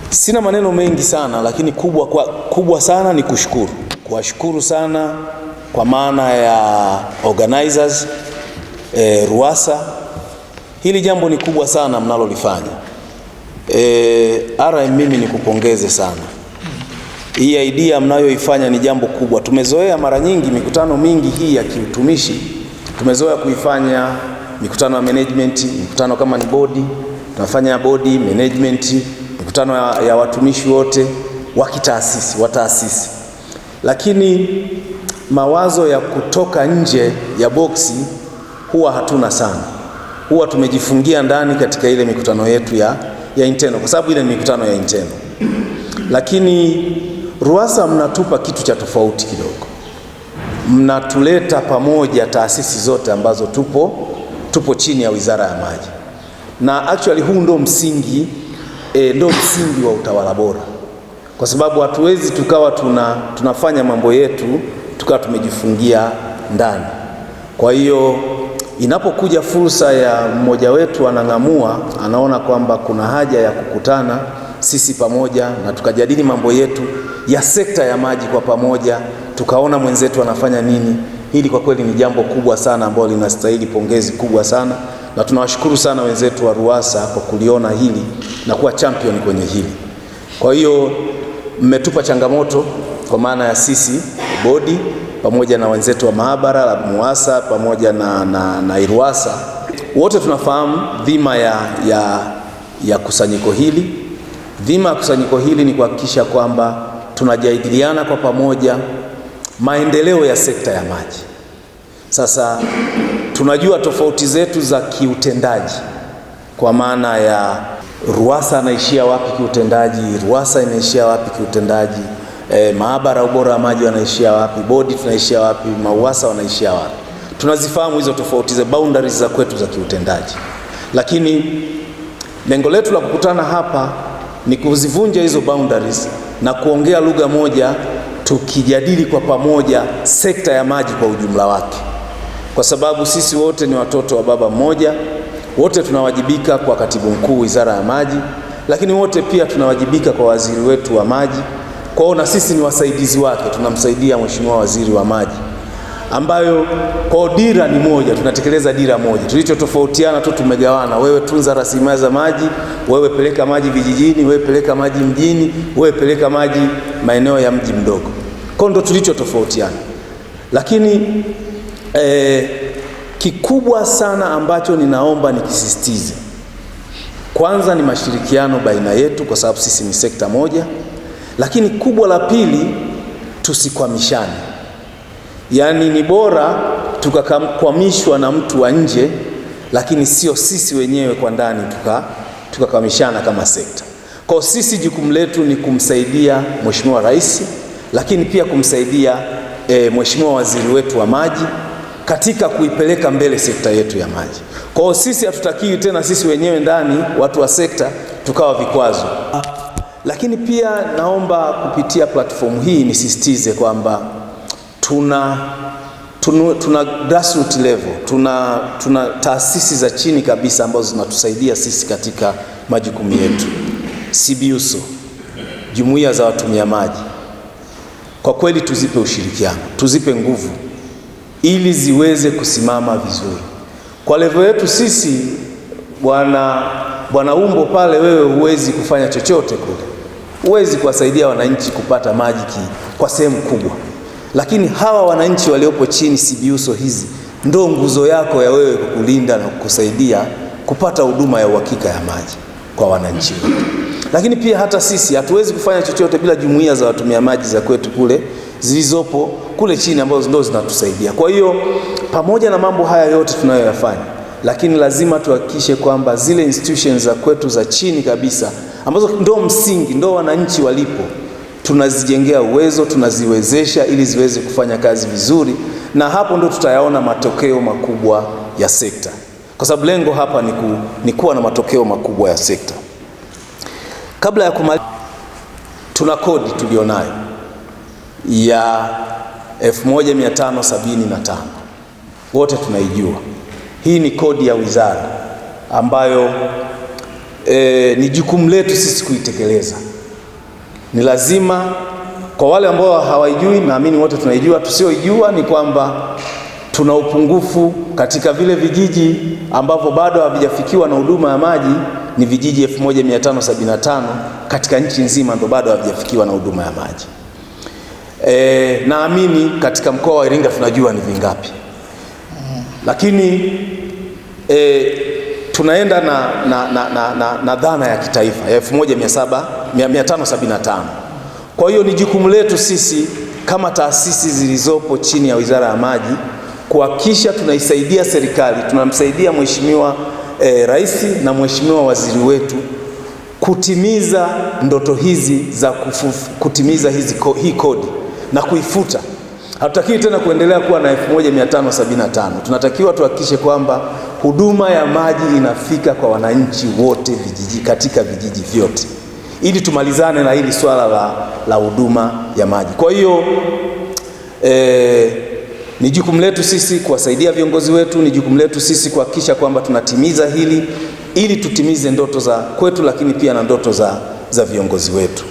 Sina maneno mengi sana, lakini kubwa sana ni kuwashukuru sana kwa maana ya organizers RUWASA. Hili jambo ni kubwa sana mnalolifanya. Mimi nikupongeze sana. Hii idea mnayoifanya ni jambo kubwa. Tumezoea mara nyingi mikutano mingi hii ya kiutumishi, tumezoea kuifanya mikutano ya management, mikutano kama ni bodi, tunafanya bodi, management, mikutano ya watumishi wote wa kitaasisi, wa taasisi. Lakini mawazo ya kutoka nje ya boksi huwa hatuna sana. Huwa tumejifungia ndani katika ile mikutano yetu ya internal, kwa sababu ile ni mikutano ya internal. Lakini RUWASA mnatupa kitu cha tofauti kidogo. Mnatuleta pamoja taasisi zote ambazo tupo chini ya Wizara ya Maji. Na actually huu ndo msingi wa utawala bora. Kwa sababu hatuwezi tukawa tunafanya mambo yetu tukawa tumejifungia ndani. Kwa hiyo inapokuja fursa ya mmoja wetu anang'amua, anaona kwamba kuna haja ya kukutana sisi pamoja na tukajadili mambo yetu ya sekta ya maji kwa pamoja, tukaona mwenzetu anafanya nini, hili kwa kweli ni jambo kubwa sana ambalo linastahili pongezi kubwa sana, na tunawashukuru sana wenzetu wa RUWASA kwa kuliona hili na kuwa champion kwenye hili. Kwa hiyo mmetupa changamoto kwa maana ya sisi bodi pamoja na wenzetu wa maabara la MUWASA pamoja na RUWASA. Wote tunafahamu dhima ya kusanyiko hili. Dhima ya kusanyiko hili ni kuhakikisha kwamba tunajadiliana kwa pamoja maendeleo ya sekta ya maji. Sasa tunajua tofauti zetu za kiutendaji, kwa maana ya RUWASA anaishia wapi kiutendaji, RUWASA inaishia wapi kiutendaji, maabara ubora wa maji wanaishia wapi, bodi tunaishia wapi, MUWASA wanaishia wapi. Tunazifahamu hizo tofauti za boundaries za kwetu za kiutendaji. Lakini lengo letu la kukutana hapa ni kuzivunja hizo boundaries na kuongea lugha moja, tukijadili kwa pamoja sekta ya maji kwa ujumla wake. Kwa sababu sisi wote ni watoto wa baba mmoja, wote tunawajibika kwa katibu mkuu Wizara ya Maji, lakini wote pia tunawajibika kwa waziri wetu wa maji. Kwa hiyo na sisi ni wasaidizi wake, tunamsaidia Mheshimiwa Waziri wa Maji, ambayo kwa dira ni moja, tunatekeleza dira moja. Tulichotofautiana tu tumegawana, wewe tunza rasilimali za maji, wewe peleka maji vijijini, wewe peleka maji mjini, wewe peleka maji maeneo ya mji mdogo. Kwa ndo tulichotofautiana. Lakini kikubwa sana ambacho ninaomba nikisisitize, kwanza ni mashirikiano baina yetu kwa sababu sisi ni sekta moja. Lakini kubwa la pili, tusikwamishane. Yaani ni bora tukakwamishwa na mtu wa nje, lakini sio sisi wenyewe kwa ndani tukakwamishana kama sekta. Kwa sisi jukumu letu ni kumsaidia Mheshimiwa Rais, lakini pia kumsaidia Mheshimiwa Waziri wetu wa Maji katika kuipeleka mbele sekta yetu ya maji. Kwa sisi hatutakiwi tena sisi wenyewe ndani watu wa sekta tukawa vikwazo. Lakini pia naomba kupitia platform hii nisisitize kwamba tuna grassroots level, tuna taasisi za chini kabisa ambazo zinatusaidia sisi katika majukumu yetu. CBUSO, jumuiya za watumia maji, kwa kweli tuzipe ushirikiano, tuzipe nguvu ili ziweze kusimama vizuri. Kwa level yetu sisi, bwana Umbo pale, wewe huwezi kufanya chochote kule. Huwezi kuwasaidia wananchi kupata maji kwa sehemu kubwa. Lakini hawa wananchi waliopo chini CBUSO hizi ndo nguzo yako ya wewe kukulinda na kukusaidia kupata huduma ya uhakika ya maji kwa wananchi wetu. Lakini pia hata sisi hatuwezi kufanya chochote bila jumuiya za watumia maji za kwetu kule zilizopo kule chini ambazo ndo zinatusaidia. Kwa hiyo pamoja na mambo haya yote tunayoyafanya, lakini lazima tuhakikishe kwamba zile institutions za kwetu za chini kabisa ambazo ndo msingi, ndo wananchi walipo, tunazijengea uwezo, tunaziwezesha ili ziweze kufanya kazi vizuri, na hapo ndo tutayaona matokeo makubwa ya sekta. Kwa sababu lengo hapa ni kuwa na matokeo makubwa ya sekta. Kabla ya kumaliza, tuna kodi tulionayo ya 1575. Wote tunaijua. Hii ni kodi ya wizara ambayo ni jukumu letu sisi kuitekeleza. Ni lazima, kwa wale ambao hawaijui, naamini wote tunaijua, tusiojua ni kwamba tuna upungufu katika vile vijiji ambavyo bado havijafikiwa na huduma ya maji. Ni vijiji 1575 katika nchi nzima ndio bado havijafikiwa na huduma ya maji. Naamini katika mkoa wa Iringa tunajua ni vingapi, lakini tunaenda na dhana ya kitaifa ya 1575. Kwa hiyo ni jukumu letu sisi kama taasisi zilizopo chini ya Wizara ya Maji kuhakikisha tunaisaidia serikali, tunamsaidia Mheshimiwa Rais na Mheshimiwa Waziri wetu kutimiza ndoto hizi za kutimiza hii kodi na kuifuta. Hatutakiwi tena kuendelea kuwa na 1575. Tunatakiwa tuhakikishe kwamba huduma ya maji inafika kwa wananchi wote katika vijiji vyote, ili tumalizane na hili swala la huduma ya maji. Kwa hiyo ni jukumu letu sisi kuwasaidia viongozi wetu, ni jukumu letu sisi kuhakikisha kwamba tunatimiza hili ili tutimize ndoto za kwetu, lakini pia na ndoto za viongozi wetu.